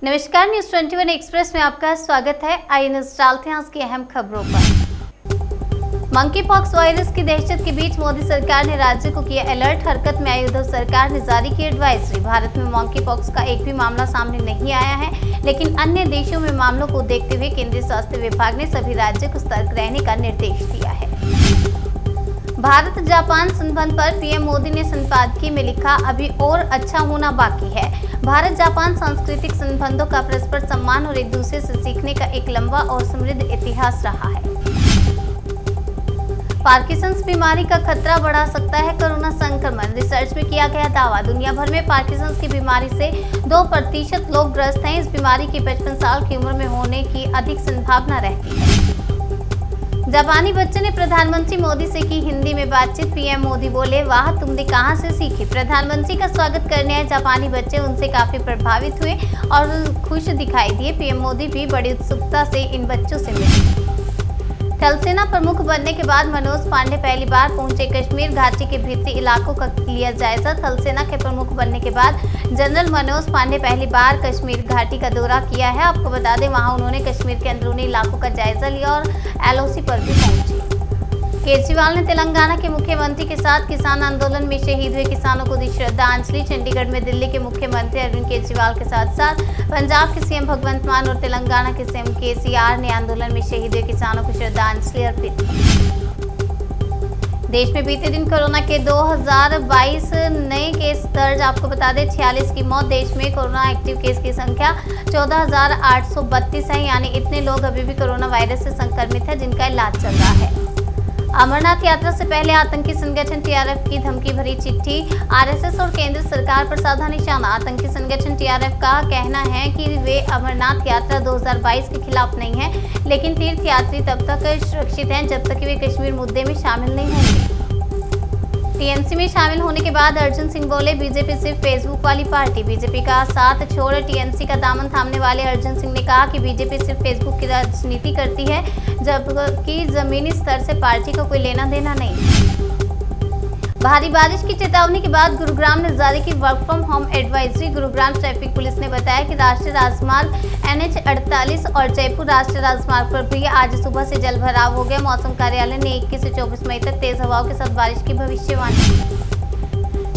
नमस्कार, news 21 express में आपका स्वागत है। आइए नजर डालते हैं आज की अहम खबरों पर। मंकी पॉक्स वायरस की दहशत के बीच मोदी सरकार ने राज्य को किया अलर्ट। हरकत में आई उद्धव सरकार ने जारी की एडवाइजरी। भारत में मंकी पॉक्स का एक भी मामला सामने नहीं आया है, लेकिन अन्य देशों में मामलों को देखते हुए केंद्रीय स्वास्थ्य विभाग ने सभी राज्यों को सतर्क रहने का निर्देश दिया है। भारत जापान संबंध पर पीएम मोदी ने संपादकीय में लिखा, अभी और अच्छा होना बाकी है। भारत जापान सांस्कृतिक संबंधों का परस्पर सम्मान और एक दूसरे से सीखने का एक लंबा और समृद्ध इतिहास रहा है। पार्किंसंस बीमारी का खतरा बढ़ा सकता है कोरोना संक्रमण। रिसर्च में किया गया दावा। दुनिया भर में पार्किंसंस की बीमारी से 2% लोग ग्रस्त हैं। इस बीमारी की 55 साल की उम्र में होने की अधिक संभावना रहती है। जापानी बच्चे ने प्रधानमंत्री मोदी से की हिंदी में बातचीत। पीएम मोदी बोले, वाह तुमने कहां से सीखी। प्रधानमंत्री का स्वागत करने आए जापानी बच्चे उनसे काफी प्रभावित हुए और खुश दिखाई दिए। पीएम मोदी भी बड़ी उत्सुकता से इन बच्चों से मिले। थल सेना प्रमुख बनने के बाद मनोज पांडे पहली बार पहुंचे कश्मीर। घाटी के भीतरी इलाकों का लिया जायजा। थल सेना के प्रमुख बनने के बाद जनरल मनोज पांडे पहली बार कश्मीर घाटी का दौरा किया है। आपको बता दें, वहां उन्होंने कश्मीर के अंदरूनी इलाकों का जायजा लिया और एलओसी पर भी पहुंचे। केजरीवाल ने तेलंगाना के मुख्यमंत्री के साथ किसान आंदोलन में शहीद हुए किसानों को दी श्रद्धांजलि। चंडीगढ़ में दिल्ली के मुख्यमंत्री अरविंद केजरीवाल के साथ साथ पंजाब के सीएम भगवंत मान और तेलंगाना के सीएम केसीआर ने आंदोलन में शहीद हुए किसानों को श्रद्धांजलि अर्पित की। देश में बीते दिन कोरोना के 2022 नए केस दर्ज। आपको बता दें, 46 की मौत। देश में कोरोना एक्टिव केस की संख्या 14,832 है, यानी इतने लोग अभी भी कोरोना वायरस से संक्रमित है जिनका इलाज चल रहा है। अमरनाथ यात्रा से पहले आतंकी संगठन टीआरएफ की धमकी भरी चिट्ठी। आरएसएस और केंद्र सरकार पर साधा निशाना। आतंकी संगठन टीआरएफ का कहना है कि वे अमरनाथ यात्रा 2022 के खिलाफ नहीं है, लेकिन तीर्थयात्री तब तक सुरक्षित हैं जब तक कि वे कश्मीर मुद्दे में शामिल नहीं होंगे। टीएमसी में शामिल होने के बाद अर्जुन सिंह बोले, बीजेपी सिर्फ फेसबुक वाली पार्टी। बीजेपी का साथ छोड़ टीएमसी का दामन थामने वाले अर्जुन सिंह ने कहा कि बीजेपी सिर्फ फेसबुक की राजनीति करती है, जबकि जमीनी स्तर से पार्टी को कोई लेना देना नहीं। भारी बारिश की चेतावनी के बाद गुरुग्राम ने जारी की work from home advisory. Gurugram traffic police ने बताया कि राष्ट्रीय राजमार्ग NH48 और जयपुर राष्ट्रीय राजमार्ग पर भी आज सुबह से जलभराव हो गया। मौसम कार्यालय ने 21 से 24 मई तक तेज हवाओं के साथ बारिश की भविष्यवाणी की।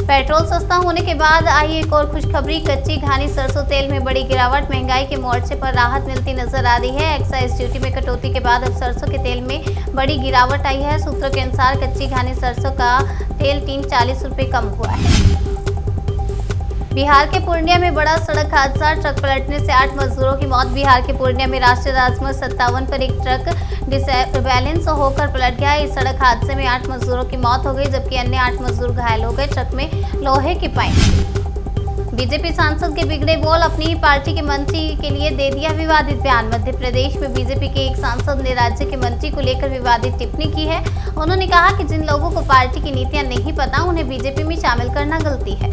पेट्रोल सस्ता होने के बाद आई एक और खुशखबरी। कच्ची घानी सरसों तेल में बड़ी गिरावट। महंगाई के मोर्चे पर राहत मिलती नजर आ रही है। एक्साइज ड्यूटी में कटौती के बाद अब सरसों के तेल में बड़ी गिरावट आई है। सूत्रों के अनुसार कच्ची घानी सरसों का तेल 340 रुपये कम हुआ है। बिहार के पूर्णिया में बड़ा सड़क हादसा। ट्रक पलटने से 8 मजदूरों की मौत। बिहार के पूर्णिया में राष्ट्रीय राजमार्ग 57 पर एक ट्रक डिसबैलेंस होकर पलट गया। इस सड़क हादसे में 8 मजदूरों की मौत हो गई, जबकि अन्य 8 मजदूर घायल हो गए। ट्रक में लोहे की पाइप थी। बीजेपी सांसद के बिगड़े बोल। अपनी ही पार्टी के मंत्री के लिए दे दिया विवादित बयान। मध्य प्रदेश में बीजेपी के एक सांसद ने राज्य के मंत्री को लेकर विवादित टिप्पणी की है। उन्होंने कहा कि जिन लोगों को पार्टी की नीतियां नहीं पता, उन्हें बीजेपी में शामिल करना गलती है।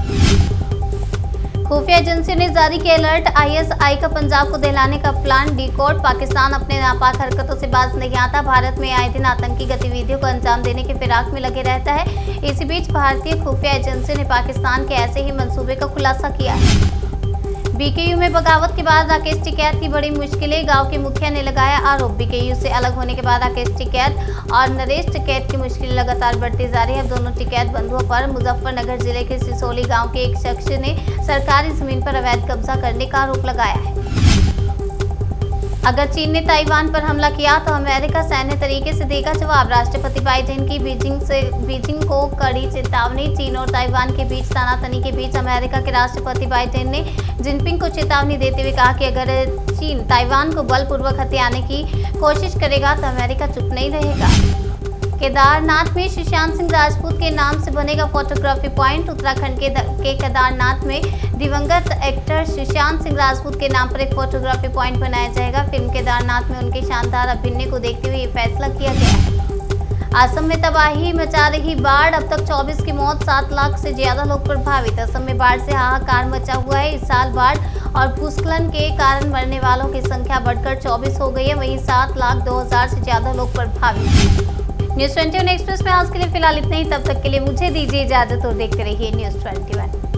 खुफिया एजेंसियों ने जारी किया अलर्ट। आईएसआई का पंजाब को दहलाने का प्लान डिकोड। पाकिस्तान अपने नापाक हरकतों से बाज नहीं आता। भारत में आए दिन आतंकी गतिविधियों को अंजाम देने के फिराक में लगे रहता है। इसी बीच भारतीय खुफिया एजेंसियों ने पाकिस्तान के ऐसे ही मंसूबे का खुलासा किया है। बीकेयू में बगावत के बाद राकेश टिकैत की बड़ी मुश्किलें। गांव के मुखिया ने लगाया आरोप। बीकेयू से अलग होने के बाद राकेश टिकैत और नरेश टिकैत की मुश्किलें लगातार बढ़ती जा रही है। अब दोनों टिकैत बंधुओं पर मुजफ्फरनगर जिले के सिसोली गांव के एक शख्स ने सरकारी जमीन पर अवैध कब्जा करने का आरोप लगाया है। अगर चीन ने ताइवान पर हमला किया तो अमेरिका सैन्य तरीके से देगा जवाब। राष्ट्रपति बाइडेन की बीजिंग को कड़ी चेतावनी। चीन और ताइवान के बीच तनातनी के बीच अमेरिका के राष्ट्रपति बाइडेन ने जिनपिंग को चेतावनी देते हुए कहा कि अगर चीन ताइवान को बलपूर्वक हथियाने की कोशिश करेगा तो अमेरिका चुप नहीं रहेगा। केदारनाथ में सुशांत सिंह राजपूत के नाम से बनेगा फोटोग्राफी पॉइंट। उत्तराखंड के केदारनाथ में दिवंगत एक्टर सुशांत सिंह राजपूत के नाम पर एक फोटोग्राफी पॉइंट बनाया जाएगा। फिल्म केदारनाथ में उनके शानदार अभिनय को देखते हुए ये फैसला किया गया है। असम में तबाही मचा रही बाढ़। अब तक 24 की मौत, 7 लाख से ज्यादा लोग प्रभावित। असम में बाढ़ से हाहाकार मचा हुआ है। इस साल बाढ़ और भूस्खलन के कारण मरने वालों की संख्या बढ़कर 24 हो गई है। वहीं 7,02,000 से ज्यादा लोग प्रभावित। न्यूज 21 एक्सप्रेस में आज के लिए फिलहाल इतना ही। तब तक के लिए मुझे दीजिए इजाजत और देखते रहिए न्यूज 21।